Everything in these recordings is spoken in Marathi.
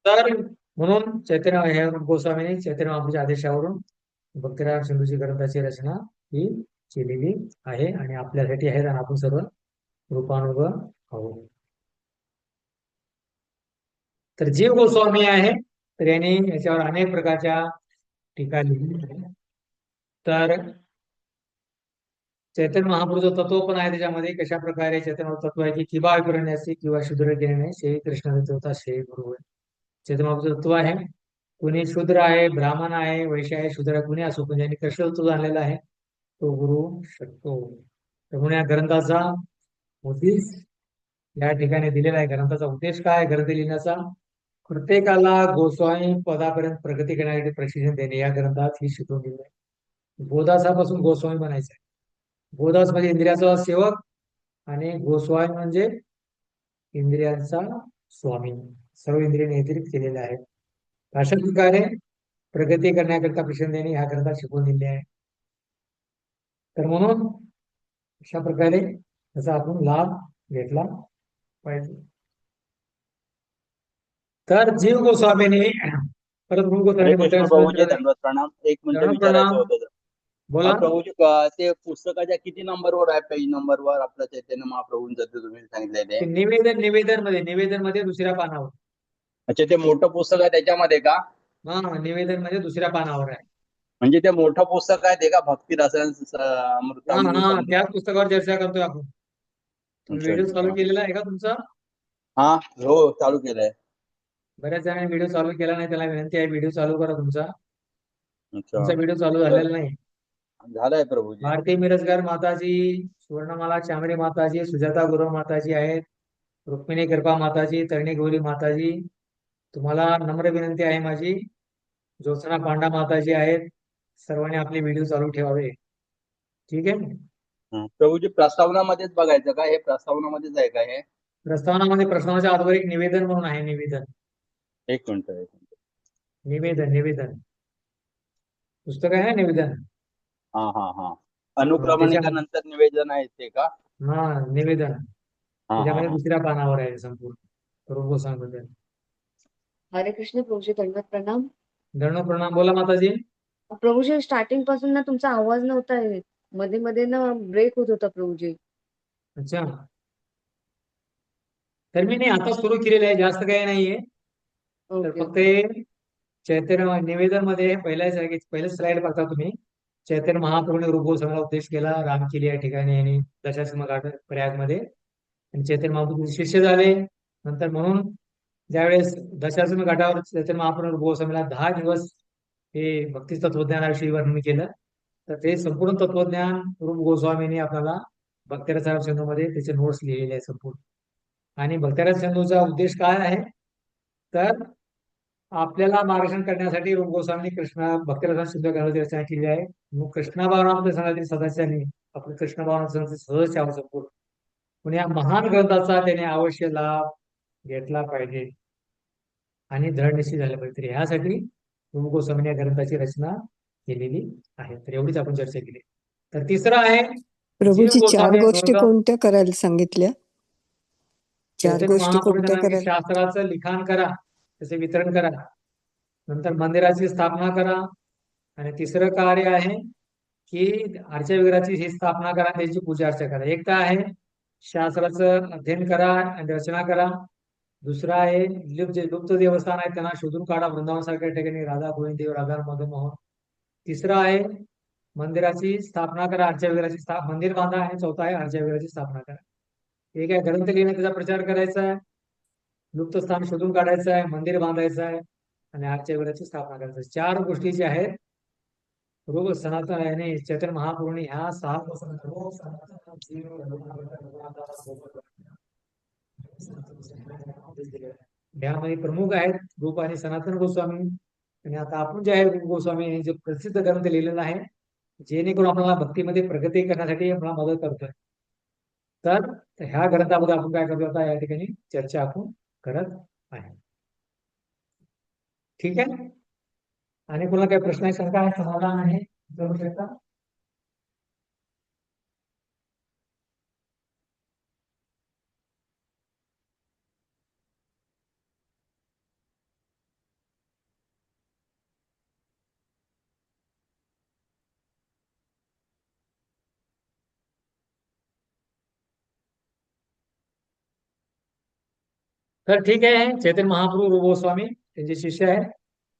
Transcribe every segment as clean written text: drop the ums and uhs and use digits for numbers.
तर म्हणून चैतन्य हे गोस्वामींनी चैतन्य महाप्रभूच्या आदेशावरून भक्तिराम सिंधूची ग्रंथाची रचना ही केलेली आहे आणि आपल्यासाठी आहेत आणि आपण सर्व रूपानुग आहोत. तर जीव गोस्वामी आहे, तर यांनी याच्यावर अनेक प्रकारच्या टीका लिहिली आहे. तर चैतन्य महाप्रभूचं तत्व पण आहे त्याच्यामध्ये, कशा प्रकारे चैतन्य तत्व आहे की किंवा विरण्याचे किंवा शूद्र घेणे श्री कृष्ण होता श्री गुरु होय. चैतन्य महाप्रभूचं तत्व आहे, कुणी शूद्र आहे, ब्राह्मण आहे, वैश्य आहे, शूद्र आहे, कुणी असो, पण ज्यांनी कृष्ण तत्व जाणलेला आहे तो गुरु शकतो. त्यामुळे या ग्रंथाचा उद्देश या ठिकाणी दिलेला आहे. ग्रंथाचा उद्देश काय? ग्रंथ लिहिण्याचा प्रत्येकाला गोस्वामी पदापर्यंत प्रगती करण्यासाठी प्रशिक्षण देणे या ग्रंथात ही शिकवून दिले आहे. बोधासापासून गोस्वामी बनायचं आहे. बोधास म्हणजे इंद्रियाचा सेवक आणि गोस्वामी म्हणजे इंद्रियांचा स्वामी, सर्व इंद्रिय नियंत्रित केलेले आहेत. अशा प्रकारे प्रगती करण्याकरिता प्रशिक्षण देणे ह्या ग्रंथात शिकवून दिले आहे. तर म्हणून अशा प्रकारे त्याचा आपण लाभ घेतला पाहिजे. तर जीव गोस्वामीने परत मूळ हरे गोस्वामी कृष्ण प्रभूजी, दंडवत प्रणाम. एक मिनिट विचारायचं प्रणाम होतं. बोला. प्रभूजी, ते पुस्तकाच्या किती नंबरवर आहे? पेज नंबरवर आपल्या चैतन्य महाप्रभूंचं ते तुम्ही सांगितलेले. ते निवेदन मध्ये दुसऱ्या पानावर. अच्छा, ते मोठं पुस्तक आहे त्याच्यामध्ये का? हा, निवेदन मध्ये दुसऱ्या पानावर आहे. म्हणजे ते मोठं पुस्तक आहे ते का? भक्ती रसायन हा अमृतामृत हा, त्याच पुस्तकावर चर्चा करतोय आपण. तुम्ही अच्छा व्हिडिओ चालू अच्छा. केलेला आहे का तुमचा? हा, हो, चालू केलंय. बऱ्याच जणांनी व्हिडिओ चालू केला नाही, त्याला विनंती आहे व्हिडिओ चालू करा तुमचा. अच्छा, तुमचा व्हिडिओ चालू झालेला नाही. झालंय प्रभूजी. भारती मिरजकर माताजी, सुवर्णमाला चांबरे माताजी, सुजाता गुरव माताजी आहेत, रुक्मिणी कृपा माताजी, तरणी गौरी माताजी, तुम्हाला नम्र विनंती आहे माझी. ज्योत्सना पांडा माताजी आहेत. सर्वांनी आपले व्हिडिओ चालू ठेवावे. ठीक आहे. प्रभूजी, प्रस्तावनामध्येच बघायचं का? हे प्रस्तावनामध्येच आहे का हे? प्रस्तावनामध्ये प्रश्नाच्या आधारे एक निवेदन म्हणून आहे. निवेदन एक मिनिट, एक मिनिट. निवेदन निवेदन पुस्तक आहे ना, निवेदन. हा हा हा. त्याच्या अनुक्रमणिका नंतर निवेदन आहे ते का? हा, निवेदन हा हा त्याच्यामध्ये हा. दुसऱ्या पानावर आहे संपूर्ण रोग सांगतो. हरे कृष्ण प्रभूजी, दंडवत प्रणाम. धरणो प्रणाम. बोला माताजी. प्रभूजी, स्टार्टिंग पासून ना तुमचा आवाज नव्हता येत, मध्ये मध्ये ना ब्रेक होत होता प्रभूजी. अच्छा, तर मी नाही आता सुरू केलेलं आहे, जास्त काही नाहीये. तर ओके फक्त ओके. हे चैतन्य निवेदन मध्ये पहिलं स्लाइड बघता तुम्ही. चैतन्य महाप्रभूने रूप गोस्वामीला उपदेश केला रामकिली या ठिकाणी आणि दशाश्वमेध घाट प्रयागमध्ये, आणि चैतन्य महाप्रभू शिष्य झाले. नंतर म्हणून ज्यावेळेस दशाश्वमेध घाटावर चैतन्य महाप्रभू रूप गोस्वामीला 10 दिवस हे भक्ती तत्वज्ञानाविषयी वर्णन केलं. तर ते संपूर्ण तत्वज्ञान रूप गोस्वामीने आपल्याला भक्तिरसार सिंधूमध्ये त्याचे नोट्स लिहिलेले आहे संपूर्ण. आणि भक्तिरस सिंधूचा उद्देश काय आहे? तर आपल्याला मार्गदर्शन करण्यासाठी रूप गोस्वामींनी कृष्ण भक्तिरस सिंधू ग्रंथाची रचना केली आहे. मग कृष्ण भावनामध्ये सांगितले सदस्यांनी आपण कृष्ण भावना सदस्य आहोत संपूर्ण. पण या महान ग्रंथाचा त्याने अवश्य लाभ घेतला पाहिजे आणि दृढ निश्चित झाले पाहिजे. तर ह्यासाठी रूप गोस्वामीने या ग्रंथाची रचना केलेली आहे. तर एवढीच आपण चर्चा केली. तर तिसरं आहे जीव प्रभूजी, 4 गोस्वामी गोष्टी दुर्गम. कोणत्या करायला सांगितल्या? 4 चैतन्य गोष्टी महाप्रभू कोणत्या त्यांना की करायला? शास्त्राचं लिखाण करा, त्याचे वितरण करा, नंतर मंदिराची स्थापना करा, आणि तिसरं कार्य आहे की आरच्या विग्रहाची ही स्थापना करा, त्याची पूजा अर्चा करा. एक तर आहे शास्त्राचं अध्ययन करा आणि रचना करा. दुसरा आहे लुप्त देवस्थान आहे त्यांना शोधून काढा, वृंदावन सारख्या ठिकाणी राधा गोविंद देव, राधा मदन मोहन. तिसरा आहे मंदिराची स्थापना करा, आरच्या विग्रहाची मंदिर बांधा, आणि चौथा आहे आरच्या विग्रहाची स्थापना करा. एक आहे ग्रंथ लिहिणे, त्याचा प्रचार करायचा आहे, लुप्त स्थान शोधून काढायचं आहे, मंदिर बांधायचं आहे, आणि आरच्या विग्रहाची स्थापना करायची. 4 गोष्टी ज्या आहेत रोग सनातन याने चैतन्य महाप्रभूंनी ह्या 6 यामध्ये प्रमुख आहेत रूप आणि सनातन गोस्वामी. आणि आता आपण जे आहे रूप गोस्वामी यांनी जे प्रसिद्ध ग्रंथ लिहिलेला आहे, जेणेकरून आपल्याला भक्तीमध्ये प्रगती करण्यासाठी आपल्याला मदत करतोय. तर ह्या ग्रंथामध्ये आपण काय करतो आता या ठिकाणी चर्चा आपण करत आहे. ठीक आहे. आणि कोणाला काही प्रश्न आहे, शंका आहे, समाधान आहे, विचारू शकता. तर ठीक आहे, चैतन्य महाप्रभू रूप गोस्वामी त्यांचे शिष्य आहेत.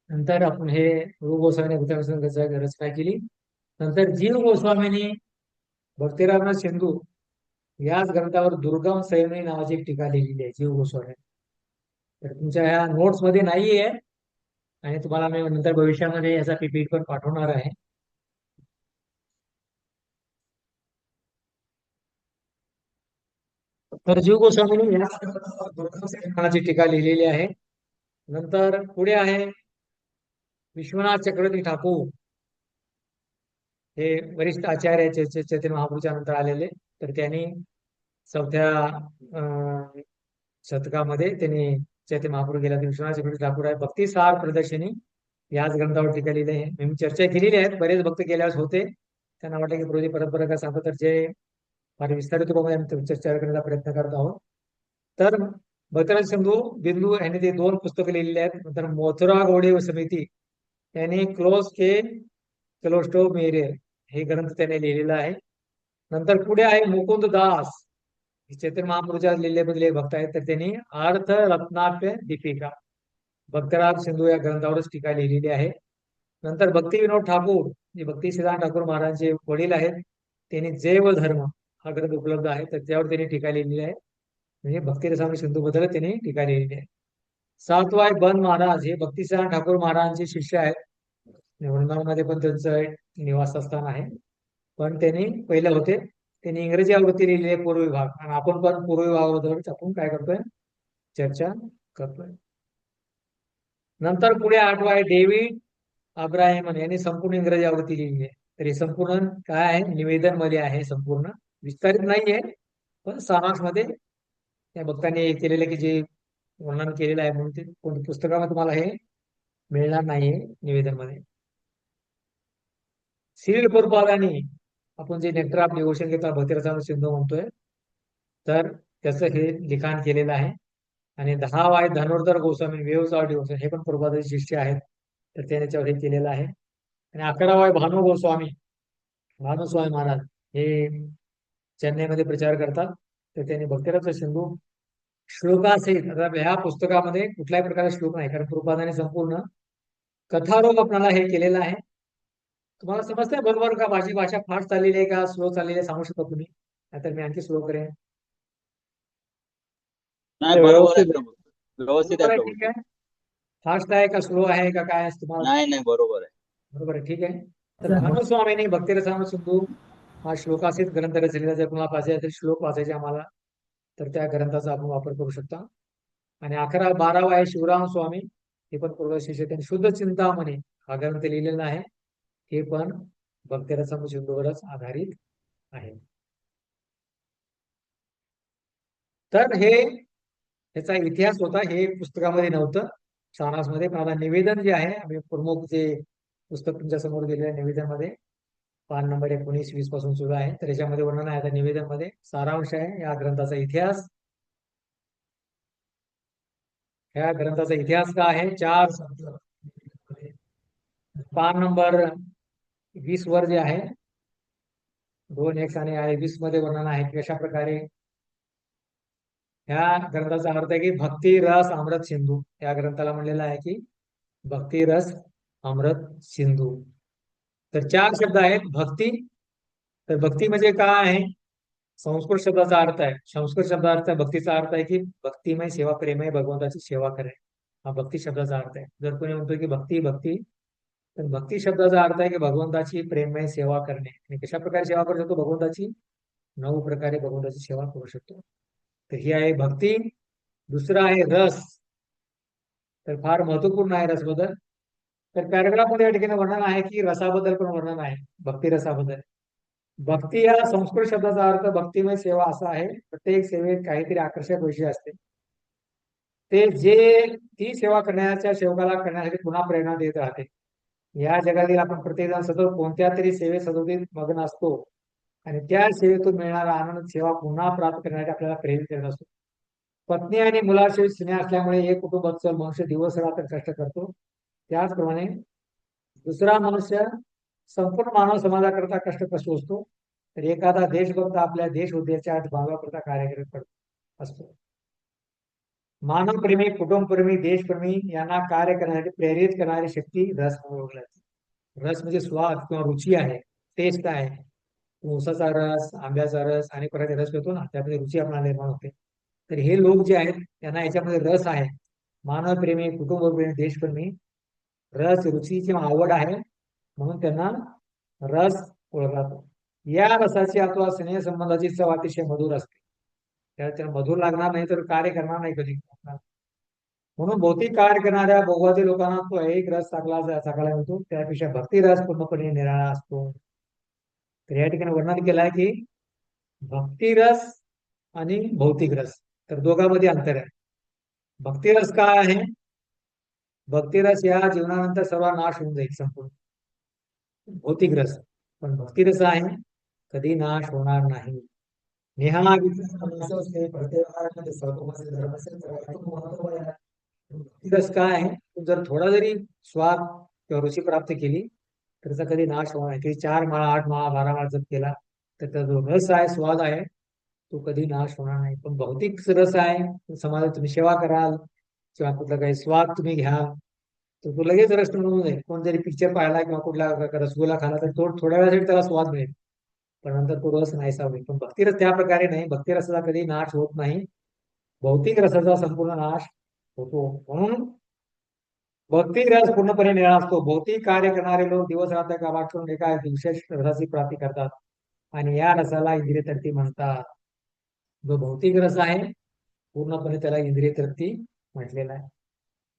नंतर आपण हे रूप गोस्वामीने भक्तिरसाची रचना केली. नंतर जीव गोस्वामींनी भक्तिरामनाथ सिंधू याच ग्रंथावर दुर्गम संयमी नावाची एक टीका लिहिलेली आहे जीव गोस्वामी. तर तुमच्या ह्या नोट्स मध्ये नाहीये आणि तुम्हाला मी नंतर भविष्यामध्ये याचा पीपीटी पण पाठवणार आहे. तर जीव गोस्वामींनी याच ग्रंथावर दुर्गम संयमी नावाची टीका लिहिलेली आहे. नंतर पुढे आहे विश्वनाथ चक्रवर्ती ठाकूर, हे वरिष्ठ आचार्य चैतन्य महाप्रभूच्या नंतर आलेले. तर त्यांनी 4थ्या शतकामध्ये त्यांनी चैतन्य महाप्रभू गेल्या विश्वनाथ चक्रवर्ती ठाकूर आहे भक्तिसार प्रदर्शनी याच ग्रंथावर टीका लिहिली आहे. मी चर्चा केलेली आहेत, बरेच भक्त गेल्यास होते, त्यांना वाटलं की प्रभूजी परत काय सांगतो, तर जे फार विस्तारित रूपामध्ये आम्ही चर्चा करण्याचा प्रयत्न करत आहोत. तर भक्तराज सिंधू बिंदू यांनी ते 2 पुस्तकं लिहिलेली आहेत. नंतर मथुरा गौडीय समिती यांनी क्लोज के क्लोस्टो मेरे हे ग्रंथ त्याने लिहिलेला आहे. नंतर पुढे आहे मुकुंद दास, चैतन्य महाप्रभूच्या लिहिलेले भक्त आहेत. तर त्यांनी अर्थ रत्नाप्य दीपिका भक्तराज सिंधू या ग्रंथावरच टीका लिहिलेली आहे. नंतर भक्ती विनोद ठाकूर, जे भक्ती सिद्धांत ठाकूर महाराजांचे वडील आहेत, त्यांनी जैव धर्म हा ग्रंथ उपलब्ध आहे. तर त्यावर त्यांनी टीका लिहिलेली आहे. म्हणजे भक्तिरसामी सिंधू बद्दल त्यांनी टीका लिहिलेली आहे. 7वाय बन महाराज हे भक्ती सिद्धांत ठाकूर महाराजांचे शिष्य आहेत. वृंदावनमध्ये पण त्यांचं निवासस्थान आहे. पण त्यांनी पहिले होते, त्यांनी इंग्रजी आवृत्ती लिहिलेली आहे पूर्व विभाग, आणि आपण पण पूर्व विभागाबद्दल आपण काय करतोय, चर्चा करतोय. नंतर पुढे 8वा आहे डेव्हिड अब्राहिमन यांनी संपूर्ण इंग्रजी आवृत्ती लिहिली आहे. तर हे संपूर्ण काय आहे, निवेदन मध्ये आहे, संपूर्ण विस्तारित नाहीये, पण सारांश मध्ये त्या भक्तांनी केलेलं की जे वर्णन केलेलं आहे, म्हणून ते कोणत्या पुस्तकामध्ये तुम्हाला हे मिळणार नाहीये निवेदन मध्ये. श्रील प्रभुपादांनी आपण जे नेक्टर ऑफ डिव्होशन घेतो भक्तिरसामी सिंधू म्हणतोय, तर त्याचं हे लिखाण केलेलं आहे. आणि 10वा आहे धनुर्धर गोस्वामी वेव्स ऑफ डिव्होशन, हे पण प्रभुपादाचे शिष्य आहेत. तर त्याच्यावर हे केलेलं आहे. आणि 11वा आहे भानु गोस्वामी, भानुस्वामी महाराज हे चेन्नईमध्ये प्रचार करतात. तर त्यांनी भक्तिरस सिंधू श्लोकासहित, आता ह्या पुस्तकामध्ये कुठल्याही प्रकारचा श्लोक नाही, कारण प्रभुपादांनी संपूर्ण कथारूप आपल्याला हे केलेलं आहे. तुम्हाला समजतंय बरोबर का? माझी भाषा फास्ट चाललेली आहे का स्लो चाललेली आहे, सांगू शकता तुम्ही? नाहीतर मी आणखी स्लो करेन. नाही, बरोबर आहे प्रभू, व्यवस्थित आहे प्रभू. ठीक आहे, फास्ट आहे का स्लो आहे का काय तुम्हाला? नाही, बरोबर आहे. बरोबर आहे, ठीक आहे. तर भानुस्वामींनी भक्तिरसामी सिंधू हा श्लोकासित ग्रंथ रचलेला, जर तुम्हाला पाहिजे तर श्लोक वाचायचे आम्हाला, तर त्या ग्रंथाचा आपण वापर करू शकता. आणि 11-12वा आहे शिवराम स्वामी, हे पण पूर्व शिष्य, त्यांनी शुद्ध चिंतामणी हा ग्रंथ लिहिलेला आहे. हे पण भक्तिरसामी सिंधूवरच आधारित आहे. तर हे त्याचा इतिहास होता, हे पुस्तकामध्ये नव्हतं, सारांशमध्ये. पण आता निवेदन जे आहे, आम्ही प्रमुख जे पुस्तक तुमच्या समोर दिलेलं निवेदन मध्ये पान नंबर 19-20 पासून सुरू आहे. तर याच्यामध्ये वर्णन आहे, आता निवेदन मध्ये सारांश आहे या ग्रंथाचा इतिहास. ह्या ग्रंथाचा इतिहास काय आहे, 4 पान नंबर 20 वर जे आहे 2-1 आणि 20 मध्ये वर्णन आहे की कशा प्रकारे ह्या ग्रंथाचा अर्थ आहे की भक्ती रस अमृत सिंधू, या ग्रंथाला म्हणलेला आहे की भक्ती रस अमृत सिंधू. तर 4 शब्द आहेत भक्ती. तर भक्ती म्हणजे काय आहे, संस्कृत शब्दाचा अर्थ आहे, संस्कृत शब्दाचा अर्थ भक्तीचा अर्थ आहे की भक्तिमय सेवा, प्रेमय भगवंताची सेवा करणे, हा भक्ती शब्दाचा अर्थ आहे. जर कोणी म्हणतो की भक्ती भक्ती, तर भक्ती शब्दाचा अर्थ आहे की भगवंताची प्रेममय सेवा करणे. आणि कशा प्रकारे सेवा करू शकतो भगवंताची? 9 प्रकारे भगवंताची सेवा करू शकतो. तर ही आहे भक्ती. दुसरा आहे रस, तर फार महत्वपूर्ण आहे रस बद्दल. तर पॅराग्राफ मध्ये या ठिकाणी वर्णन आहे की रसाबद्दल पण वर्णन आहे, भक्ती रसाबद्दल. भक्ती या संस्कृत शब्दाचा अर्थ भक्तिमय सेवा असा आहे. प्रत्येक सेवेत काहीतरी आकर्षक विषय असते, ते जे ती सेवा करण्याच्या सेवकाला करण्यासाठी पुन्हा प्रेरणा देत राहते. या जगातील आपण प्रत्येक जण सतत कोणत्या तरी सेवेत सदोदित मग्न असतो, आणि त्या सेवेतून मिळणारा आनंद सेवा पुन्हा प्राप्त करण्यासाठी आपल्याला प्रेरित करत असतो. पत्नी आणि मुलाशिवाय स्नेह असल्यामुळे एक कुटुंबाचा मनुष्य दिवस रात्र कष्ट करतो. त्याचप्रमाणे दुसरा मनुष्य संपूर्ण मानव समाजाकरता कष्ट कसतो असतो. तर एखादा देशभक्त आपल्या देश उद्देशात भागाकरता कार्य करत असतो. मानवप्रेमी, कुटुंबप्रेमी, देशप्रेमी यांना कार्य करण्यासाठी प्रेरित करणारी शक्ती रस म्हणून ओळखली जाते. रस म्हणजे स्वाद किंवा रुची आहे, टेस्ट आहे. ऊसाचा रस, आंब्याचा रस आणि प्रकारचे रस पितो ना, त्यामध्ये रुची आपल्याला निर्माण होते. तर हे लोक जे आहेत त्यांना याच्यामध्ये रस आहे. मानवप्रेमी, कुटुंबप्रेमी, देशप्रेमी, रस, रुची किंवा आवड आहे म्हणून त्यांना रस ओळखला जातो. या रसाची अथवा स्नेह संबंधाची चव अतिशय मधुर असते. त्याला मधुर लागणार नाही तर कार्य करणार नाही कधी. म्हणून भौतिक कार्य करणाऱ्या भोगवादी लोकांना तो एक रस चांगला मिळतो, त्यापेक्षा भक्ती रस पूर्णपणे निराळा असतो. तर या ठिकाणी वर्णन केलं आहे की भक्ती रस आणि भौतिक रस, तर दोघांमध्ये अंतर आहे. भक्ती रस काय आहे? भक्ती रस या जीवनानंतर सर्व नाश होऊन जाईल संपूर्ण. भौतिक रस पण भक्ती रस आहे कधी नाश होणार नाही. नेहा भक्ती रस काय आहे? तू जर थोडा जरी स्वाद किंवा रुची प्राप्त केली तर त्याचा कधी नाश होणार नाही. कधी 4 माळा, 8 माळा, 12 माळा जप केला तर त्याचा जो रस आहे, स्वाद आहे, तो कधी नाश होणार नाही. पण भौतिक रस आहे, समाजात तुम्ही सेवा कराल किंवा कुठला काही स्वाद तुम्ही घ्याल तर तो लगेच रस होऊन जाईल. कोण जरी पिक्चर पाहिला किंवा कुठला रसगुल्ला खाला तर तो थोड्या वेळासाठी त्याला स्वाद मिळेल, पण नंतर तो रस नाहीसा होईल. पण भक्ती रस त्या प्रकारे नाही. भक्ती रसाचा कधी नाश होत नाही, भौतिक रसाचा संपूर्ण नाश होतो. म्हणून भक्ती रस पूर्णपणे निराळा असतो. भौतिक कार्य करणारे लोक दिवस रात्र काबाड करून एका विशेष रसाची प्राप्ती करतात आणि या रसाला इंद्रिय तृप्ती म्हणतात. जो भौतिक रस आहे पूर्णपणे त्याला इंद्रिय तृप्ती म्हटलेला आहे.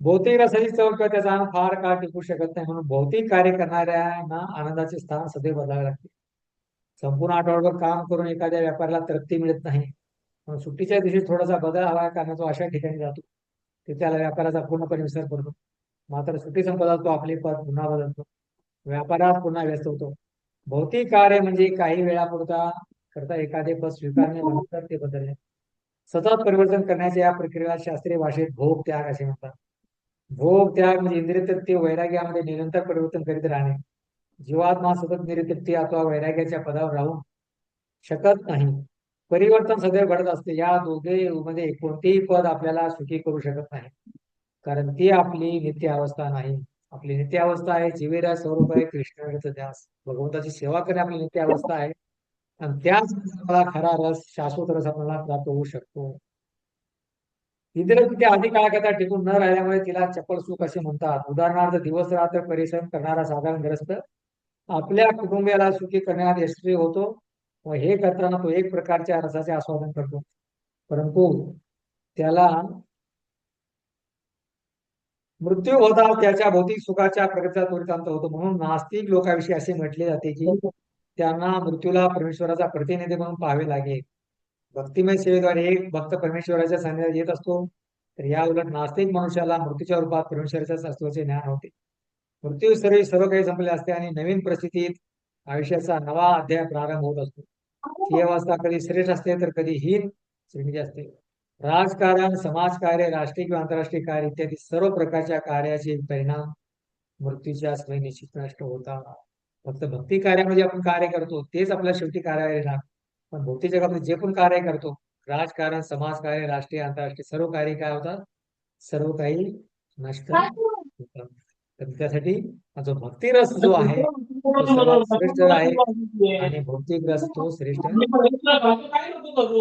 भौतिक रसाची चव किंवा त्याचा आनंद फार काळ टिकू शकत नाही, म्हणून भौतिक कार्य करणाऱ्यांना आनंदाचे स्थान सदैव बदलावे लागते. संपूर्ण आठवडाभर काम करून एखाद्या व्यापाऱ्याला तृप्ती मिळत नाही, म्हणून सुट्टीच्या दिवशी थोडासा बदल हवा कारण तो अशा ठिकाणी जातो ते त्याला व्यापाराचा पूर्णपणे विसर पडतो. मात्र सुट्टी संपदा तो आपले पद पुन्हा बदलतो, व्यापारात पुन्हा व्यस्त होतो. भौतिक कार्य म्हणजे काही वेळापुरता करता एखादे पद स्वीकारणे, नंतर ते बदलणे. सतत परिवर्तन करण्याच्या या प्रक्रियेला शास्त्रीय भाषेत भोग त्याग असे म्हणतात. भोग त्याग म्हणजे इंद्रिय तृप्ती, वैराग्यामध्ये निरंतर परिवर्तन करीत राहणे. जीवात्मा सतत निरतृप्ती अथवा वैराग्याच्या पदावर राहू शकत नाही. परिवर्तन सदैव घडत असते. या दोघे मध्ये कोणतेही पद आपल्याला सुखी करू शकत नाही, कारण ती आपली नित्य अवस्था नाही. आपली नित्य अवस्था आहे जीवेरा स्वरूप आहे कृष्णाचा ध्यास, भगवंताची सेवा करणे आपली नित्य अवस्था आहे. आणि त्याच मला खरा रस, शाश्वत रस आपल्याला प्राप्त होऊ शकतो. इंद्रिय तिथे अधिक काळाकरता टिकून न राहिल्यामुळे तिला चपल सुख असे म्हणतात. उदाहरणार्थ दिवस रात्र परिश्रम करणारा साधारण ग्रस्त आपल्या कुटुंबियाला सुखी करण्यात यशस्वी होतो व हे करताना तो एक प्रकारच्या रसाचे आस्वादन करतो, परंतु त्याला मृत्यू होता त्याच्या भौतिक सुखाच्या प्रगतीचा त्वरित अंत होतो. म्हणून नास्तिक लोकांविषयी असे म्हटले जाते की त्यांना मृत्यूला परमेश्वराचा प्रतिनिधी म्हणून पाहावे लागेल. भक्तिमय सेवेद्वारे एक भक्त परमेश्वराच्या सान्निध्यात येत असतो, तर या उलट नास्तिक मनुष्याला मृत्यूच्या रूपात परमेश्वराच्या अस्तित्वाचे ज्ञान होते. मृत्यू सर्व काही संपले असते आणि नवीन परिस्थितीत आयुष्याचा नवा अध्याय प्रारंभ होत असतो. ही अवस्था कधी श्रेष्ठ असते तर कधी हीन श्रेणीची असते. राजकारण, समाजकार्य, राष्ट्रीय किंवा आंतरराष्ट्रीय कार्य इत्यादी सर्व प्रकारच्या कार्याचे परिणाम मृत्यूच्या सवयी निश्चित नष्ट होतात. फक्त भक्ती कार्यामध्ये आपण कार्य करतो तेच आपल्या शेवटी कार्यावर येणार, पण भौतिक जगामध्ये जे पण कार्य करतो, राजकारण, समाजकार्य, राष्ट्रीय, आंतरराष्ट्रीय सर्व कार्य काय होतात, सर्व काही नष्ट होतात. तर त्यासाठी जो भक्ती रस जो आहे तो सर्वात श्रेष्ठ आहे आणि भौतिक रस तो श्रेष्ठ आहे.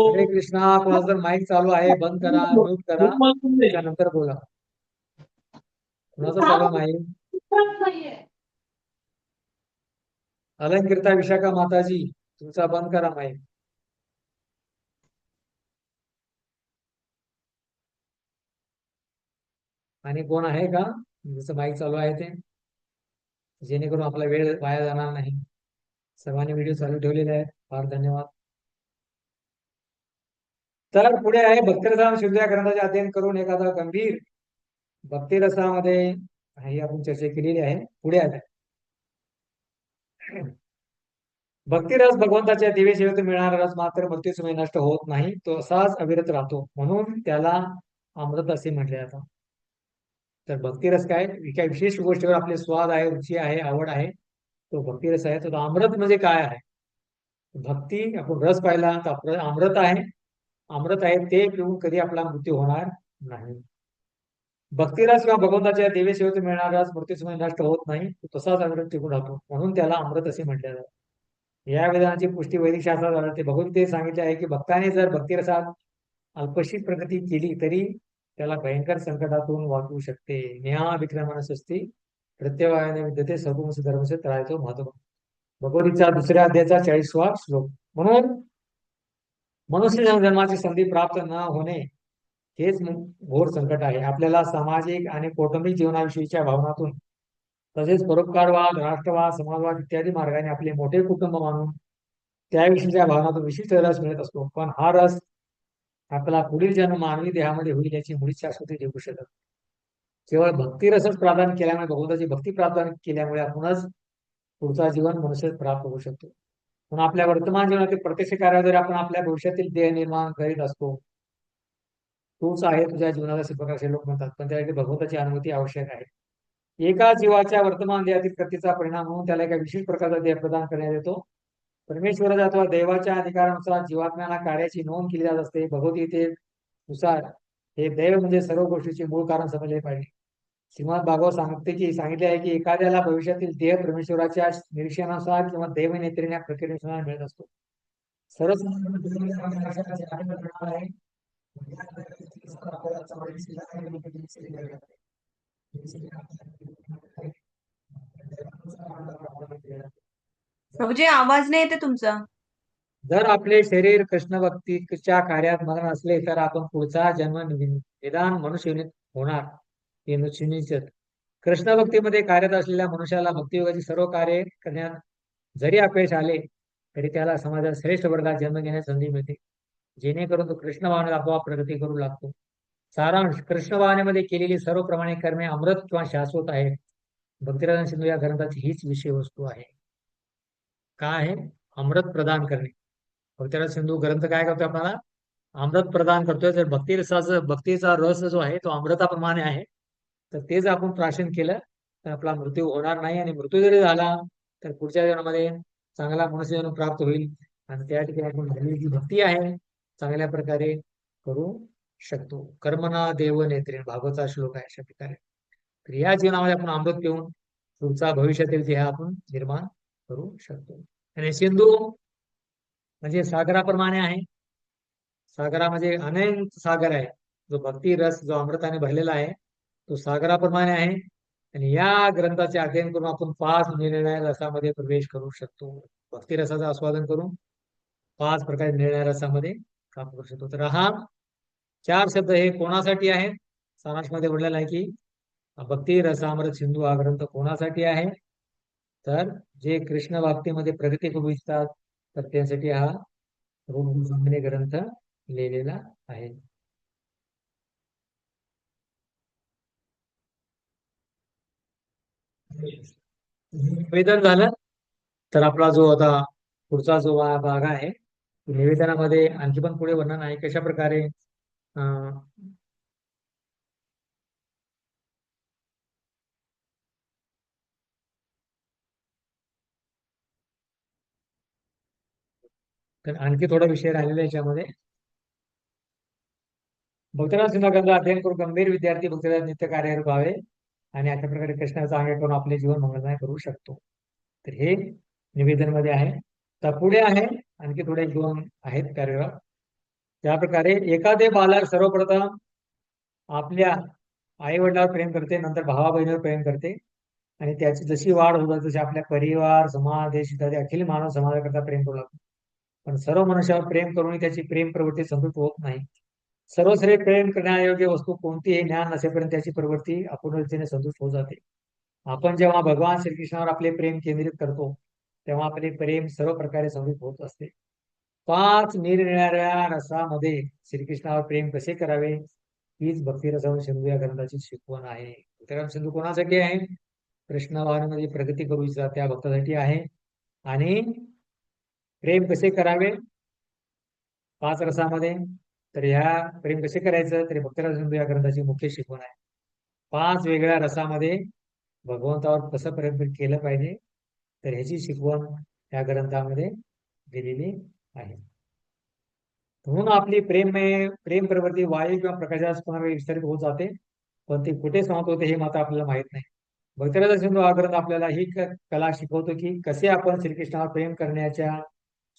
हरे कृष्णा. कोणाचा जर माईक चालू आहे बंद करा, म्यूट करा, त्यानंतर बोला. कोणाचा चालू माईक? अलंकृता विशाखा माताजी तुमचा बंद करा माईक. आणि कोण आहे का जसं माईक चालू आहे ते, जेणेकरून आपला वेळ वाया जाणार नाही. सर्वांनी व्हिडिओ चालू ठेवलेले आहेत, फार धन्यवाद. तर पुढे आहे भक्तिरसा शुद्ध या ग्रंथाचे अध्ययन करून एखादा गंभीर भक्तिरसामध्ये ही आपण चर्चा केलेली आहे. पुढे आहे भक्तिरस, भगवंताच्या दिव्य सेवेतून मिळणारा रस मात्र मृत्यूसमयी नष्ट होत नाही, तो असाच अविरत राहतो, म्हणून त्याला अमृत असे म्हटले जातात. तर भक्तिरस काय विशेष गोष्टीवर आपले स्वाद आहे, रुची आहे, आवड आहे, तो भक्तिरस आहे. तो अमृत म्हणजे काय आहे? भक्ती आपण रस पाहिला तर अमृत आहे. अमृत आहे ते पिऊन कधी आपला मृत्यू होणार नाही. भक्तिरस किंवा भगवंताच्या देवेसेवेत मिळणारा स्मृतीसमय नष्ट होत नाही, तो तसाच अविरत टिकून राहतो, म्हणून त्याला अमृत असे म्हटले जाते. या विधानाची पुष्टी वैदिक शास्त्रात आढळते. भगवंते सांगितले आहे की भक्ताने जर भक्तिरसात अल्पशी प्रगती केली तरी त्याला भयंकर संकटातून वाचवू शकते. नेहा विक्रमणस्ती प्रत्यवायाने विद्यते सर्वमस धर्मसे तळायचो महत्व. भगवतीचा दुसऱ्या अध्यायाचा 40वा श्लोक. म्हणून मनुष्य जन्माची संधी प्राप्त न होणे हेच घोर संकट आहे. आपल्याला सामाजिक आणि कौटुंबिक जीवनाविषयीच्या भावनातून तसेच परोपकारवाद, राष्ट्रवाद, समाजवाद इत्यादी मार्गाने आपले मोठे कुटुंब मानून त्याविषयीच्या भावनातून विशिष्ट रस मिळत असतो. पण हा रस आपला पुढील जन्म मानवी देहामध्ये होईल याची मुळीच शाश्वती देऊ शकत. केवळ भक्तिरसच प्रदान केल्यामुळे, भगवंताची भक्ती प्रदान केल्यामुळे आपणच पुढचा जीवन मनुष्य प्राप्त होऊ शकतो. पण आपल्या वर्तमान जीवनातील प्रत्यक्ष कार्याद्वारे आपण आपल्या भविष्यातील देह निर्माण करीत असतो. तूच आहे तुझ्या जीवनाचा शिल्पकार असे लोक म्हणतात, पण त्यासाठी भगवंताची अनुमती आवश्यक आहे. एका जीवाच्या वर्तमान देहातील कृतीचा परिणाम म्हणून त्याला एका विशिष्ट प्रकारचा देह प्रदान करण्यात येतो. परमेश्वराच्या अथवा देवाच्या अधिकारानुसार जीवात्म्याला कार्याची नोंद केली जात असते. भगवद्गीतेनुसार हे दैव म्हणजे सर्व गोष्टीचे मूळ कारण समजले पाहिजे. श्रीमद भागवत सांगितले आहे की एखाद्याला भविष्यातील देह परमेश्वराच्या निरीक्षणानुसार किंवा देवनेत्रीच्या प्रक्रियेनुसार मिळत असतो. सर्व प्रभूजी आवाज नाही येते तुमचा. जर आपले शरीर कृष्ण भक्तीच्या कार्यात मग्न असले तर आपण पुढचा जन्म निदान मनुष्य होणार हे निश्चित. कृष्ण भक्तीमध्ये कार्यरत असलेल्या मनुष्याला भक्तियोगाची सर्व कार्य करण्यात जरी अपयश आले तरी त्याला समाजात श्रेष्ठ वर्गात जन्म घेण्याची संधी मिळते, जेणेकरून तो कृष्ण भावनेत आपोआप प्रगती करू लागतो. सारांश: कृष्ण भावनेमध्ये केलेली सर्व प्रमाणे कर्मे अमृत किंवा शाश्वत आहेत. भक्तिराज सिंधू या ग्रंथाची हीच विषय वस्तू आहे. काय आहे? अमृत प्रदान करणे. भक्तिराज सिंधू ग्रंथ काय करतोय? आपल्याला अमृत प्रदान करतोय. जर भक्तीचा रस जो आहे तो अमृताप्रमाणे आहे, तर तेच आपण प्राशन केलं तर आपला मृत्यू होणार नाही, आणि मृत्यू जरी झाला तर पुढच्या जन्मामध्ये चांगला मनुष्य जन्म प्राप्त होईल, आणि त्या ठिकाणी आपण झालेली जी भक्ती आहे चांगल्या प्रकारे करू शकतो. कर्मना देव नेत्रे भागवतचा श्लोक आहे अशा प्रकारे. तर या जीवनामध्ये आपण अमृत पिऊन पुढचा भविष्यातील देह आपण निर्माण करू शकतो. आणि सिंधू म्हणजे सागराप्रमाणे आहे. सागरामध्ये अनंत सागर आहे. जो भक्ती रस जो अमृताने भरलेला आहे तो सागराप्रमाणे आहे. आणि या ग्रंथाचे अध्ययन करून आपण 5 निरनिराळ्या रसामध्ये प्रवेश करू शकतो. भक्ती रसाचं आस्वादन करून 5 प्रकारे निरनिराळ्या रसामध्ये काम करू शकतो. तर हा 4 शब्द हे कोणासाठी आहेत? सारांशमध्ये बोललेला आहे की भक्ती रसामृत सिंधू हा ग्रंथ कोणासाठी आहे? तर जे कृष्ण भक्तीमध्ये प्रगती करू इच्छितात तर त्यांसाठी हा ग्रंथ लिहिलेला आहे. निवेदन झालं तर आपला जो आता पुढचा जो भाग आहे निवेदनामध्ये आणखी पण पुढे वर्णन आहे कशा प्रकारे तर आणखी थोडा विषय राहिलेला याच्यामध्ये. भक्तराज सिंह ग्रंथ अध्ययन करून गंभीर विद्यार्थी भक्तराज नित्य कार्यरत व्हावे आणि अशा प्रकारे कृष्णाचा अंग करून आपले जीवन मंगलमय करू शकतो. तर हे निवेदन मध्ये आहे. तर पुढे आहे आणखी थोडे 2 आहेत पॅरेग्राफ. त्या प्रकारे एखादे बालक सर्वप्रथम आपल्या आई वडिलांवर प्रेम करते, नंतर भावा बहिणीवर प्रेम करते, आणि त्याची जशी वाढ होत तशी आपल्या परिवार, समाज, देश इत्यादी अखिल मानव समाजाकरता प्रेम करू लागतो. पण सर्व मनुष्यावर प्रेम करून त्याची प्रेम प्रवृत्ती संतुष्ट होत नाही. सर्वश्रेय प्रेम करण्यायोग्य वस्तू कोणतीही ज्ञान नसेपर्यंत त्याची प्रवृत्ती अपूर्णतेने संतुष्ट होत जाते. आपण जेव्हा भगवान श्रीकृष्णावर आपले प्रेम केंद्रित करतो तेव्हा आपले प्रेम सर्व प्रकारे संतुष्ट होत असते. 5 निरनिराळ्या रसामध्ये श्रीकृष्णावर प्रेम कसे करावे हीच भक्तिरसावर सिंधू या ग्रंथाची शिकवण आहे. भक्तिरसावर सिंधू कोणासाठी आहे? कृष्ण भावनेमध्ये प्रगती करू इच्छितात त्या भक्तासाठी आहे. आणि प्रेम कसे करावे 5 रसामध्ये, तर ह्या प्रेम कसे करायचं तरी भक्तिरसावर सिंधू या ग्रंथाची मुख्य शिकवण आहे. 5 वेगळ्या रसामध्ये भगवंतावर कसं प्रेम केलं पाहिजे तर ह्याची शिकवण या ग्रंथामध्ये दिलेली आहे. म्हणून आपली प्रेम प्रवृत्ती वायू किंवा प्रकाशाच्या स्पंदनाकडे विस्तारित होत जाते, पण ती कुठे समाप्त होते हे मात्र आपल्याला माहित नाही. भक्तराजा सिंधू हा ग्रंथ आपल्याला ही कला शिकवतो की कसे आपण श्रीकृष्णावर प्रेम करण्याच्या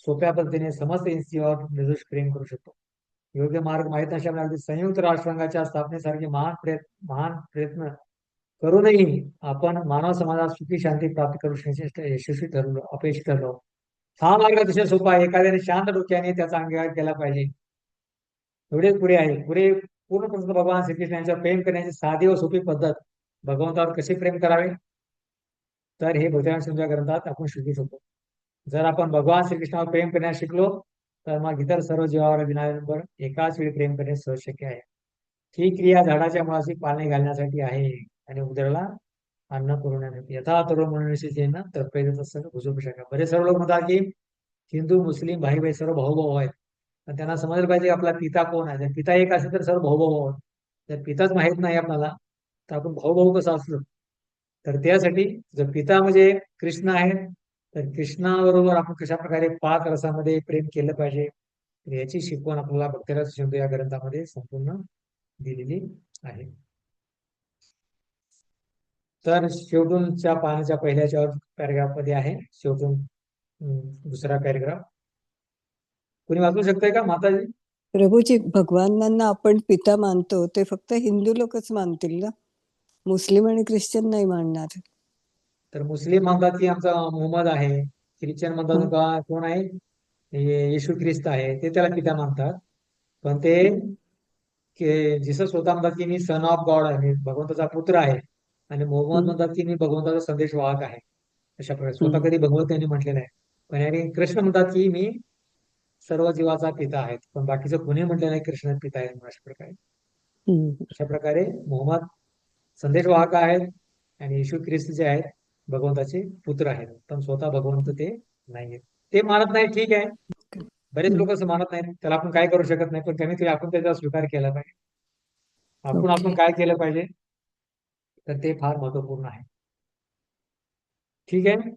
सोप्या पद्धतीने समस्त इंद्रियावर निर्दोष प्रेम करू शकतो. योग्य मार्ग माहीत नसल्यामुळे अगदी संयुक्त राष्ट्रसंघाच्या स्थापनेसारखे महान प्रयत्न करूनही आपण मानव समाजात सुखी शांती प्राप्त करू यशस्वी ठरलो अपयशी ठरलो. हा मार्ग अतिशय सोपा आहे. एखाद्याने शांत डोक्याने त्याचा अंगीकार केला पाहिजे. एवढेच पुढे आहे. पूर्णपणे भगवान श्रीकृष्ण यांच्यावर प्रेम करण्याची साधी व सोपी पद्धत. भगवंतावर कसे प्रेम करावे तर हे भक्तराज सिंधू या ग्रंथात आपण शिकू शकतो. जर आपण भगवान श्रीकृष्णावर प्रेम करण्यास शिकलो तर मग इतर सर्व जीवावर विनावर एकाच वेळी प्रेम करणे सहज शक्य आहे. ही क्रिया झाडाच्या मुळाशी पाणी घालण्यासाठी आहे आणि उदराला अन्न पुरवण्यासाठी. यथा तरुण म्हणून तर प्रेरित असं भुजू शका. बरेच सर्व लोक म्हणतात की हिंदू मुस्लिम भाई भाई सर्व भाऊ आहेत. पण त्यांना समजलं पाहिजे आपला पिता कोण आहे. जर पिता एक असेल तर सर्व भाऊ आहेत. जर पिताच माहित नाही आपल्याला तर आपण भाऊ कसा असलो. तर त्यासाठी जर पिता म्हणजे कृष्ण आहे तर कृष्णाबरोबर आपण कशा प्रकारे पाक रसामध्ये प्रेम केलं पाहिजे तर याची शिकवण आपल्याला भक्तराज सिंधू या ग्रंथामध्ये संपूर्ण दिलेली आहे. तर शेवटूनच्या पानाच्या पहिल्याच्या पॅरेग्राफ मध्ये आहे शेवटून दुसरा पॅरेग्राफ. कोणी वाचू शकतंय का माताजी? प्रभूजी, भगवानांना आपण पिता मानतो ते फक्त हिंदू लोकच मानतील ना, मुस्लिम आणि ख्रिश्चन नाही मानणार. तर मुस्लिम म्हणतात की आमचा मोहम्मद आहे, ख्रिश्चन म्हणतात का कोण आहे येशू ख्रिस्त आहे, ते त्याला पिता मानतात. पण ते जिसस स्वतः म्हणतात की मी सन ऑफ गॉड आहे, मी भगवंताचा पुत्र आहे. आणि मोहम्मद म्हणतात की मी भगवंताचा संदेश वाहक आहे. अशा प्रकारे स्वतः कधी भगवंत त्यांनी म्हटलेलं आहे. पण आणि कृष्ण म्हणतात की मी सर्व जीवाचा पिता आहेत. पण बाकीचं कोणी म्हटलं नाही कृष्ण पिता आहे अशा प्रकारे मोहम्मद संदेश वाहक आहेत आणि येशू ख्रिस्त जे आहेत भगवंताचे पुत्र आहेत. पण स्वतः भगवंत ते नाहीयेत. ते मानत नाही, ठीक आहे. बरेच लोक असं मानत नाहीत, त्याला आपण काय करू शकत नाही. पण कमीत कमी आपण त्याचा स्वीकार केला पाहिजे. आपण काय केलं पाहिजे तर ते फार महत्वपूर्ण आहे. ठीक आहे.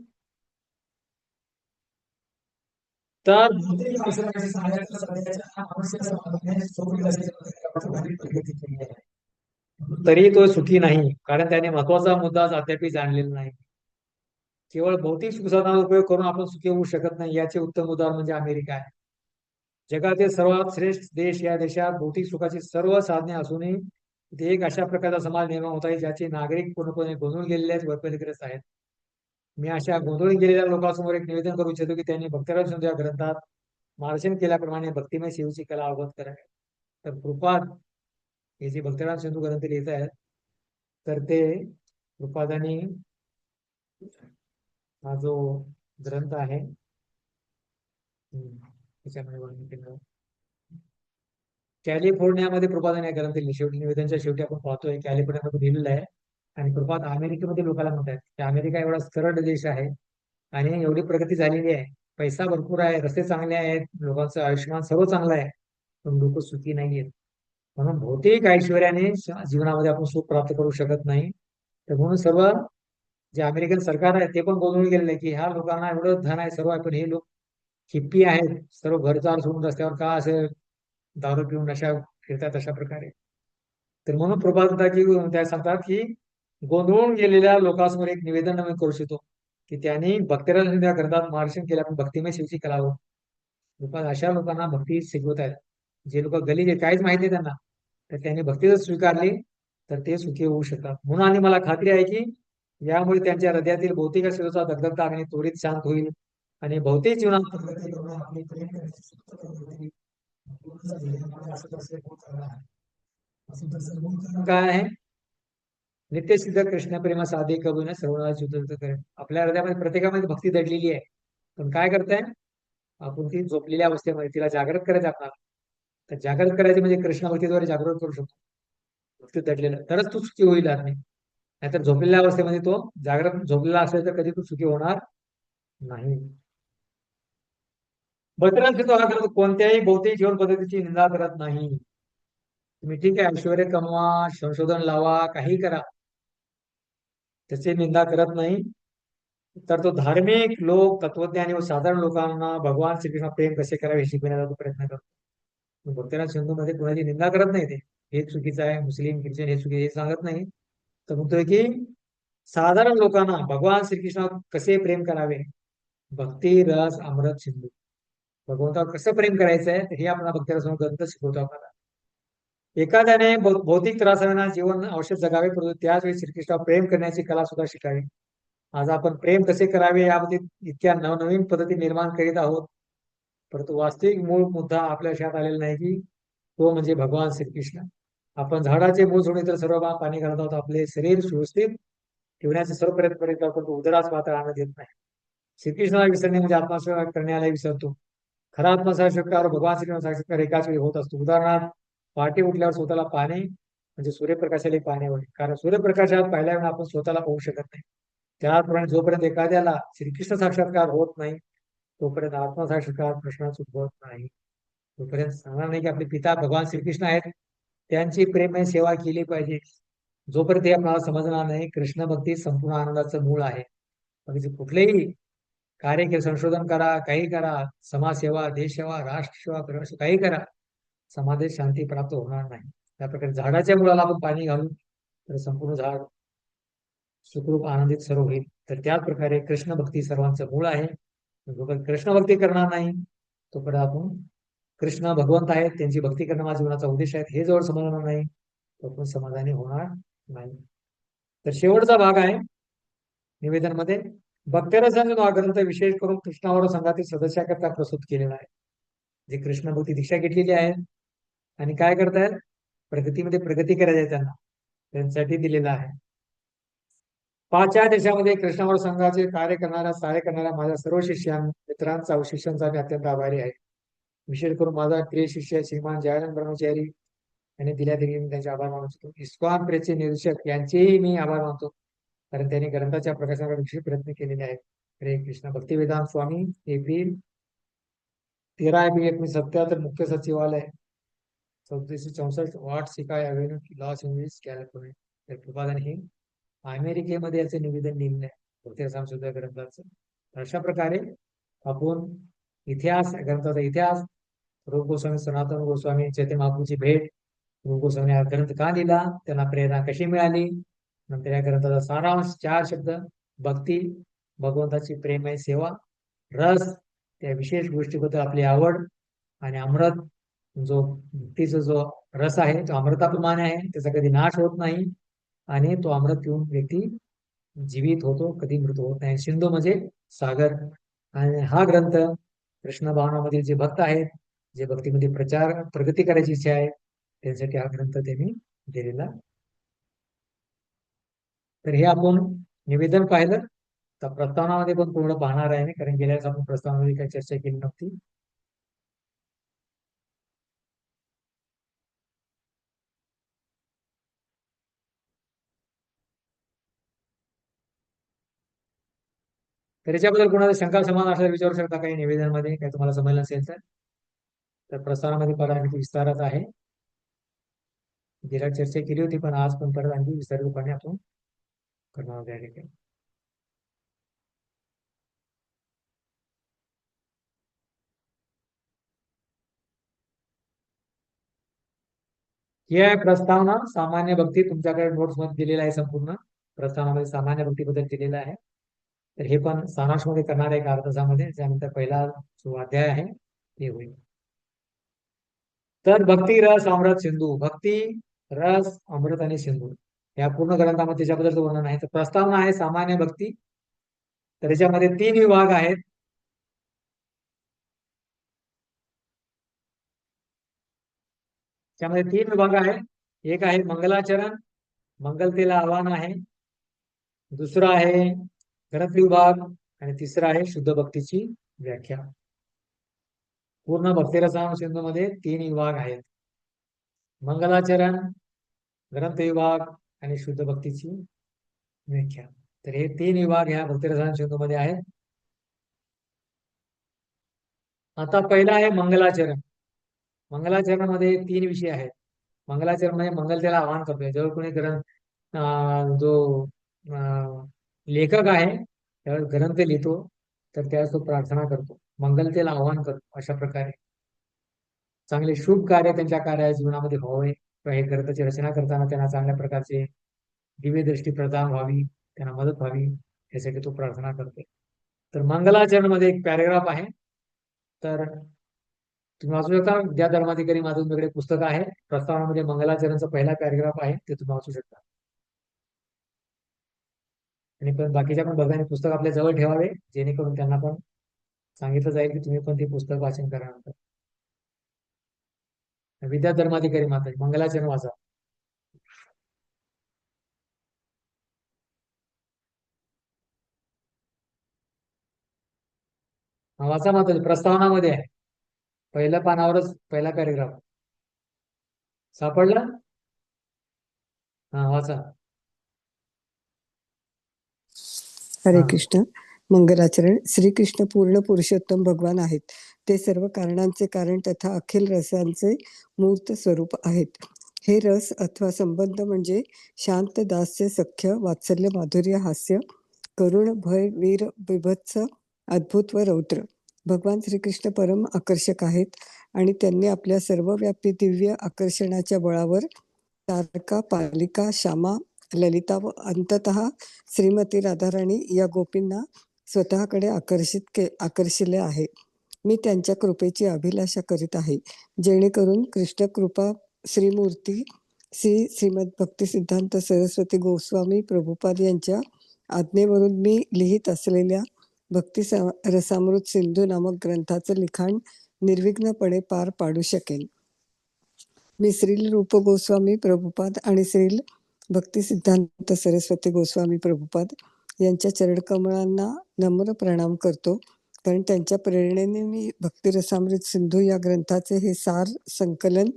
तर तरी तो सुखी नाही, कारण त्याने महत्वाचा मुद्दा अद्याप जाणलेला नाही. केवळ भौतिक सुखसाधनाचा उपयोग करून आपण सुखी होऊ शकत नाही. याचे उत्तम उदाहरण म्हणजे अमेरिका आहे. जगातील सर्वात श्रेष्ठ देश. या देशात भौतिक सुखाची सर्व साधने असूनही इथे एक अशा प्रकारचा समाज निर्माण होत आहे ज्याचे नागरिक पूर्णपणे गोंधळून गेलेले आहेत, वैफल्यग्रस्त आहेत. मी अशा गोंधळून गेलेल्या लोकांसमोर एक निवेदन करू इच्छितो की त्यांनी भक्तराज सिंधू या ग्रंथात मार्गदर्शन केल्याप्रमाणे भक्तिमय सेवेची कला अवगत करावी. तर कृपाद हे जे भक्तराज सिंधू ग्रंथ लिहित आहेत तर ते कृपादानी हा जो ग्रंथ आहे त्याच्यामध्ये कॅलिफोर्नियामध्ये प्रपादाने या ग्रंथ लिहिले. शेवटी निवेदनच्या शेवटी आपण पाहतोय कॅलिफोर्नियामध्ये लिहिलेलं आहे. आणि प्रपात अमेरिकेमध्ये लोकांना म्हणतात की अमेरिका एवढा सरळ देश आहे आणि एवढी प्रगती झालेली आहे, पैसा भरपूर आहे, रस्ते चांगले आहेत, लोकांचं आयुष्यमान सर्व चांगलं आहे, पण लोक सुखी नाही आहेत. म्हणून भौतिक ऐश्वर्याने जीवनामध्ये आपण सुख प्राप्त करू शकत नाही. तर म्हणून सर्व जे अमेरिकन सरकार आहे ते पण गोंधळून गेलेलं आहे की ह्या लोकांना एवढं धन आहे सर्व आहे, पण हे लोक हिप्पी आहेत, सर्व घरदार सोडून रस्त्यावर का असे दारू पिऊन अशा फिरतात अशा प्रकारे. तर म्हणून प्रभात की त्या सांगतात की गोंधळून गेलेल्या लोकांसमोर एक निवेदन मी करू शकतो की त्यांनी भक्तराज या ग्रंथात मार्गदर्शन केलं, आपण भक्तिमय शिवची कला लोक अशा लोकांना भक्ती शिकवत आहेत जे लोक गलीचे काहीच माहिती नाही त्यांना, तर त्यांनी भक्ती जर स्वीकारली तर ते सुखी होऊ शकतात. म्हणून आणि मला खात्री आहे की यामुळे त्यांच्या हृदयातील भौतिक अस्तित्वाचा दगदगता आणि त्वरित शांत होईल आणि भौतिक जीवनात प्रगती करून आपली प्रेम करण्याची काय आहे नित्यसिद्ध कृष्ण प्रेमा साधे करून सर्वनाथ करेल. आपल्या हृदयामध्ये प्रत्येकामध्ये भक्ती दडलेली आहे, पण काय करताय आपण ती झोपलेल्या अवस्थेमध्ये तिला जागृत करायचं आपल्याला. तर जागृत करायचे म्हणजे कृष्ण भक्तीद्वारे जागृत करू शकतो. भक्ती दडलेलं तरच तू सुखी होईल नाही, नाहीतर झोपलेल्या अवस्थेमध्ये तो जागृत झोपलेला असेल तर कधी तू सुखी होणार नाही. भद्रांची कोणत्याही भौतिक जीवन पद्धतीची निंदा करत नाही. तुम्ही ठीक आहे ऐश्वर्य कमवा, संशोधन लावा, काही करा, त्याची निंदा करत नाही. तर तो धार्मिक लोक, तत्वज्ञानी व साधारण लोकांना भगवान श्रीकृष्ण प्रेम कसे करावे हे शिकवण्याचा तो प्रयत्न करतो. भक्तराज सिंधू मध्ये कोणाची निंदा करत नाही ते, हे चुकीचं आहे, मुस्लिम ख्रिश्चन हे चुकीचे हे सांगत नाही. तर म्हणतोय की साधारण लोकांना भगवान श्रीकृष्ण कसे प्रेम करावे, भक्ती रस अमृत सिंधू, भगवंतावर कसं प्रेम करायचं आहे हे आपला भक्तरस ग्रंथ शिकवतो आपल्याला. एखाद्याने भौतिक त्रासांना जीवन औषध जगावे, परंतु त्याच वेळी श्रीकृष्णावर प्रेम करण्याची कला सुद्धा शिकावी. आज आपण प्रेम कसे करावे यामध्ये इतक्या नवनवीन पद्धती निर्माण करीत आहोत, परंतु वास्तविक मूळ मुद्दा आपल्या लक्षात आलेला नाही की तो म्हणजे भगवान श्रीकृष्ण. आपण झाडाचे मूळ सोडून इतर सर्व भाग पाणी घालत आहोत, आपले शरीर सुव्यवस्थित ठेवण्याचे सर्व प्रयत्न करीत आहोत, परंतु उदरास मात्र आनंद येत नाही. श्रीकृष्णाला विसरणे म्हणजे आत्मसेवा करण्याला विसरतो. खरा आत्मसाक्षात्कार भगवान श्रीकृष्ण साक्षात्कार एकाच वेळी होत असतो. उदाहरणार्थ पहाटे उठल्यावर स्वतःला पाहणे म्हणजे सूर्यप्रकाशाला पाहणे होय, कारण सूर्यप्रकाशात पाहिल्या वेळा आपण स्वतःला पाहू शकत नाही. त्याचप्रमाणे जोपर्यंत एखाद्याला श्रीकृष्ण साक्षात्कार होत नाही तोपर्यंत आत्मसाक्षात्कार प्रश्नच उद्भवत नाही. तोपर्यंत सांगणार नाही की आपले पिता भगवान श्रीकृष्ण आहेत, त्यांची प्रेममय सेवा केली पाहिजे. जोपर्यंत हे आपल्याला समजणार नाही कृष्ण भक्ती संपूर्ण आनंदाचं मूळ आहे. म्हणजे कुठलेही कार्य केलं, संशोधन करा, काही करा, समाजसेवा, देशसेवा, राष्ट्रसेवा, परमेश्वर काही करा, समाजात शांती प्राप्त होणार नाही. त्या प्रकारे झाडाच्या मुळाला आपण पाणी घालून तर संपूर्ण झाड सुखरूप आनंदित सर्व होईल. तर त्याच प्रकारे कृष्ण भक्ती सर्वांचं मूळ आहे. जोपर्यंत कृष्ण भक्ती करणार नाही तोपर्यंत आपण कृष्ण भगवंत आहेत, त्यांची भक्ती करणं माझ्या जीवनाचा उद्देश आहे हे जवळ समजणार नाही तोपर्यंत समाधानी होणार नाही. तर शेवटचा भाग आहे निवेदन मध्ये, भक्तरसाचा हा ग्रंथ विशेष करून कृष्णावर संघातील सदस्याकरता प्रस्तुत केलेला आहे, जे कृष्ण भक्ती दीक्षा घेतलेली आहे आणि काय करतायत, प्रगतीमध्ये प्रगती करायची आहे त्यांना, त्यांच्यासाठी दिलेला आहे. पाचव्या देशामध्ये कृष्णावर संघाचे कार्य करणाऱ्या माझ्या सर्व मित्रांचा व शिष्यांचा मी अत्यंत आभारी आहे. विशेष करून माझा प्रिय शिष्य श्रीमान जयानंद ब्रह्मचारी यांनी दिल्या देखील मी त्यांचे आभार मानू शकतो. इस्कॉन प्रेसचे निरीक्षक यांचेही मी आभार मानतो, कारण त्यांनी ग्रंथाच्या प्रकाशनाकडे विशेष प्रयत्न केलेले आहेत. हरे कृष्ण. भक्तिवेदांत स्वामी एप्रिल 13 एप्रिल 1977 मुख्य सचिवालय 3464 वाट सिकाय अव्हेन्यू लॉस एंजेलिस कॅलिफोर्निया. तर कृपादान हे अमेरिकेमध्ये याचे निवेदन लिहिलं आहे भक्तिरसाम सुद्धा ग्रंथाचं. अशा प्रकारे आपण इतिहास, ग्रंथाचा इतिहास, रूप गोस्वामी, सनातन गोस्वामी, चैतन्य महाप्रभूची भेट, रूप गोस्वामी हा ग्रंथ का लिहिला, त्यांना प्रेरणा कशी मिळाली, नंतर या ग्रंथाचा सारांश 4 शब्द, भक्ती, भगवंताची प्रेमय सेवा, रस, त्या विशेष गोष्टीबद्दल आपली आवड, आणि अमृत, जो भक्तीचा जो रस आहे तो अमृताप्रमाणे आहे, त्याचा कधी नाश होत नाही आणि तो अमृत पिऊन व्यक्ती जीवित होतो, कधी मृत्यू होत नाही. सिंधू म्हणजे सागर. आणि हा ग्रंथ कृष्ण भावनामधील जे भक्त आहेत, जे भक्तीमध्ये प्रगती करायची इच्छा आहे, त्यांसाठी हा ग्रंथ त्यांनी दिलेला. तर हे आपण निवेदन पाहिलं. तर प्रस्तावनामध्ये पण पूर्ण पाहणार आहे, कारण गेल्या वेळेस आपण प्रस्तावनामध्ये काही चर्चा केली नव्हती. तर याच्याबद्दल कोणाला शंका समाधान असल्यास विचारू शकता काही निवेदनामध्ये, काही तुम्हाला समजलं असेल तर प्रस्तावनामध्ये परत आणखी विस्तारात आहे. गेल्या चर्चा केली होती, पण आज पण परत आणखी विस्तारितपणे आपण करणार आहे. ही आहे प्रस्तावना. सामान्य भक्ती तुमच्याकडे नोट्स मध्ये दिलेला आहे, संपूर्ण प्रस्तावनामध्ये सामान्य भक्तीबद्दल दिलेला आहे. तर हे पण सारांश मध्ये करणार आहे अर्धा तासामध्ये. त्यानंतर पहिला जो अध्याय आहे ते होईल. तर भक्ती रस अमृत सिंधू, भक्ती रस अमृत आणि सिंधू या पूर्ण ग्रंथामध्ये त्याच्याबद्दल वर्णन आहे. तर प्रस्तावना आहे सामान्य भक्ती. तर याच्यामध्ये 3 विभाग आहेत. त्यामध्ये 3 विभाग आहेत. एक आहे मंगलाचरण, मंगलतेला आव्हान आहे. दुसरा आहे ग्रंथ विभाग आणि तिसरा आहे शुद्ध भक्तीची व्याख्या. पूर्ण भक्तिरसाम सिंधू मध्ये 3 विभाग आहेत, मंगलाचरण, ग्रंथ विभाग आणि शुद्ध भक्तीची व्याख्या. तर हे 3 विभाग ह्या भक्तिरसाम सिंधू मध्ये आहेत. आता पहिला आहे मंगलाचरण. मंगलाचरणामध्ये 3 विषय आहेत. मंगलाचरण म्हणजे मंगलतेला आवाहन करतोय. जेव्हा कोणी जो लेखक आहे त्यावेळेस ग्रंथ लिहितो तर त्यावेळेस तो प्रार्थना करतो, मंगलतेला आवाहन करतो. अशा प्रकारे चांगले शुभ कार्य त्यांच्या कार्य जीवनामध्ये व्हावे किंवा हे ग्रंथाची रचना करताना त्यांना चांगल्या प्रकारचे दिव्य दृष्टी प्रदान व्हावी, त्यांना मदत व्हावी, यासाठी तो प्रार्थना करते. तर मंगलाचरण मध्ये एक पॅरेग्राफ आहे, तर तुम्ही वाचू शकता. ज्या धर्माधिकारी माझं वेगळे पुस्तक आहे, प्रस्तावनामध्ये मंगलाचरणचा पहिला पॅरेग्राफ आहे, ते तुम्ही वाचू शकता. आणि पण बाकीच्या पण भक्तांनी पुस्तक आपल्या जवळ ठेवावे, जेणेकरून त्यांना पण सांगितलं जाईल की तुम्ही पण ते पुस्तक वाचन करा. नंतर विद्या धर्माधिकारी माता मंगलाचरण वाचा. वाचा माता, प्रस्तावनामध्ये आहे, पहिल्या पानावरच पहिला पॅरेग्राफ सापडला. हा वाचा. हरे हा. कृष्ण. मंगलाचरण. श्रीकृष्ण पूर्ण पुरुषोत्तम भगवान आहेत. ते सर्व कारणांचे कारण तथा अखिल रसांचे मूर्त स्वरूप आहेत. हे रस अथवा संबंध म्हणजे शांत, दास्य, सख्य, वात्सल्य, माधुर्य, हास्य, करुण, भय, वीर, बिभत्स, अद्भुत व रौद्र. भगवान श्रीकृष्ण परम आकर्षक आहेत आणि त्यांनी आपल्या सर्वव्यापी दिव्य आकर्षणाच्या बळावर तारका, पालिका, श्यामा, ललिता व अंततः श्रीमती राधाराणी या गोपींना स्वतःकडे आकर्षिले आहे. मी त्यांच्या कृपेची अभिलाषा करीत आहे, जेणेकरून कृष्ण कृपा श्रीमूर्ती श्री श्रीमद भक्ती सिद्धांत सरस्वती गोस्वामी प्रभुपाद यांच्या आज्ञेवरून मी लिहित असलेल्या भक्ती रसामृत सिंधू नामक ग्रंथाचं लिखाण निर्विघ्नपणे पार पाडू शकेन. मी श्रील रूप गोस्वामी प्रभुपाद आणि श्रील भक्ती सिद्धांत सरस्वती गोस्वामी प्रभुपाद यांच्या चरणकमळांना नम्र प्रणाम करतो, कारण त्यांच्या प्रेरणेने मी भक्ती रसामृत सिंधू या ग्रंथाचे हे सार संकलन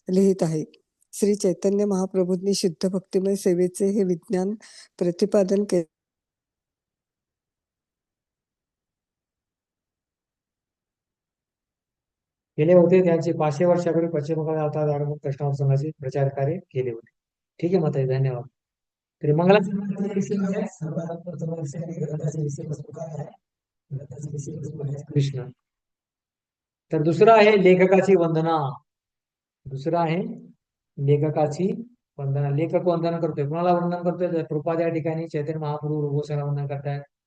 लिहित आहे. श्री चैतन्य महाप्रभूंनी शुद्ध भक्तिमय सेवेचे हे विज्ञान प्रतिपादन केले होते. त्यांचे 500 वर्षापूर्वी पश्चिम बंगाल अवतार धार्मिक कृष्णावर संघाचे प्रचार कार्य केले होते. ठीक आहे माताजी, धन्यवाद. तरी कृष्ण. तर दुसरं आहे लेखकाची वंदना. दुसरं आहे लेखकाची वंदना. लेखक वंदना करतोय, कोणाला वंदन करतोय? प्रभुपाद या ठिकाणी चैतन्य महाप्रभू गोसाव्यांना वंदन करतायत.